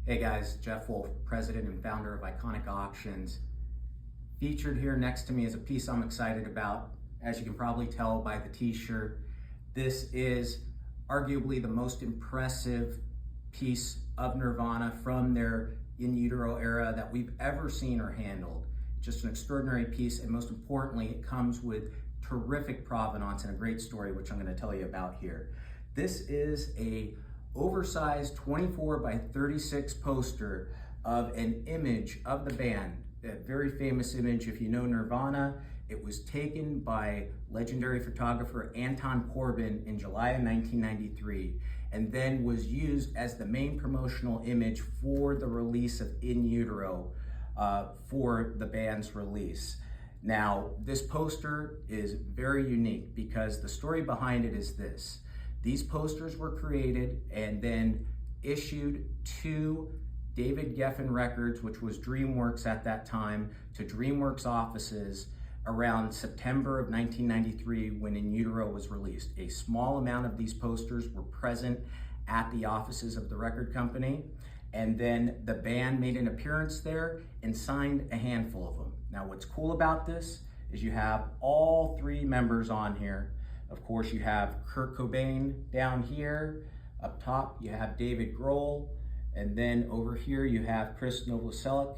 Hey guys, Jeff Wolf, president and founder of Iconic Auctions. Featured here next to me is a piece I'm excited about. As you can probably tell by the t-shirt, this is arguably the most impressive piece of Nirvana from their In Utero era that we've ever seen or handled. Just an extraordinary piece, and most importantly, it comes with terrific provenance and a great story, which I'm going to tell you about here. This is a oversized 24 by 36 poster of an image of the band, a very famous image. If you know Nirvana, it was taken by legendary photographer Anton Corbijn in July of 1993, and then was used as the main promotional image for the release of In Utero, for the band's release. Now, this poster is very unique because the story behind it is this. These posters were created and then issued to David Geffen Records, which was Dreamworks at that time, to Dreamworks offices around September of 1993 when In Utero was released. A small amount of these posters were present at the offices of the record company, and then the band made an appearance there and signed a handful of them. Now, what's cool about this is you have all three members on here. Of course, you have Kurt Cobain down here. Up top, you have David Grohl. And then over here, you have Chris Novoselic.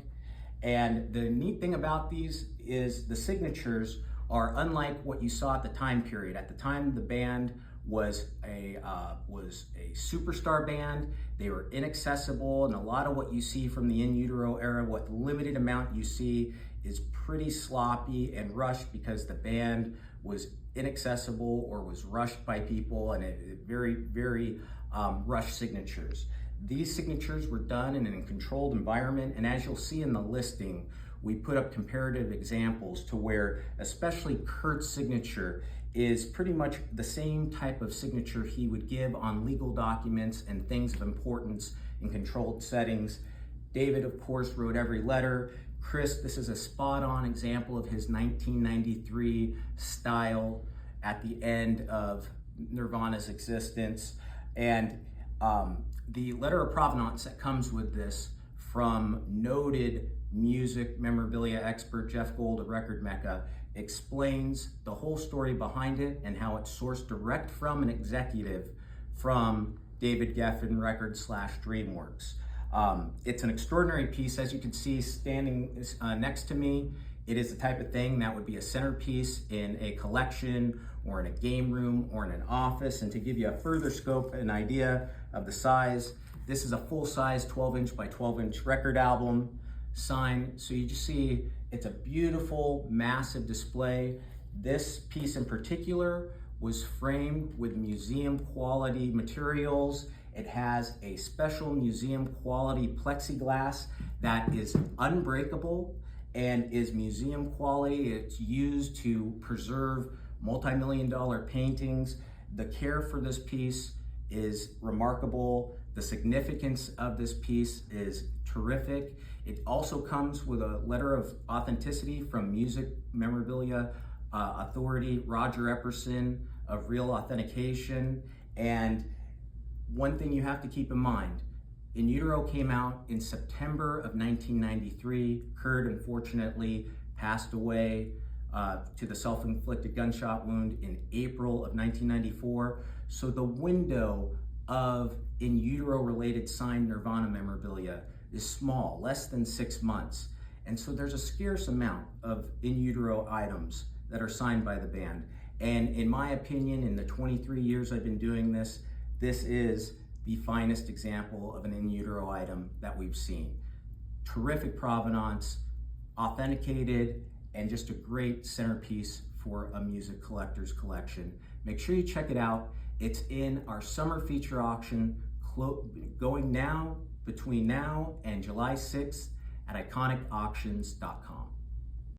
And the neat thing about these is the signatures are unlike what you saw at the time period. At the time, the band was a superstar band. They were inaccessible, and a lot of what you see from the In Utero era, what limited amount you see, is pretty sloppy and rushed because the band was inaccessible or was rushed by people, and very rushed signatures. These signatures were done in a controlled environment, and as you'll see in the listing, we put up comparative examples to where especially Kurt's signature is pretty much the same type of signature he would give on legal documents and things of importance in controlled settings. David, of course, wrote every letter. Chris, this is a spot-on example of his 1993 style at the end of Nirvana's existence. And the letter of provenance that comes with this from noted music memorabilia expert Jeff Gold of Record Mecca explains the whole story behind it and how it's sourced direct from an executive from David Geffen Records / Dreamworks. It's an extraordinary piece. As you can see standing next to me, it is the type of thing that would be a centerpiece in a collection or in a game room or in an office. And to give you a further scope and idea of the size, this is a full-size 12-inch by 12-inch record album sign. So you just see it's a beautiful, massive display. This piece in particular was framed with museum quality materials. It has a special museum quality plexiglass that is unbreakable and is museum quality. It's used to preserve multi-million-dollar paintings. The care for this piece is remarkable. The significance of this piece is terrific. It also comes with a letter of authenticity from music memorabilia authority Roger Epperson of Real Authentication. And one thing you have to keep in mind, In Utero came out in September of 1993. Kurt, unfortunately, passed away to the self-inflicted gunshot wound in April of 1994. So the window of In Utero-related signed Nirvana memorabilia is small, less than 6 months. And so there's a scarce amount of In Utero items that are signed by the band. And in my opinion, in the 23 years I've been doing this, this is the finest example of an In Utero item that we've seen. Terrific provenance, authenticated, and just a great centerpiece for a music collector's collection. Make sure you check it out. It's in our summer feature auction going now, between now and July 6th at iconicauctions.com.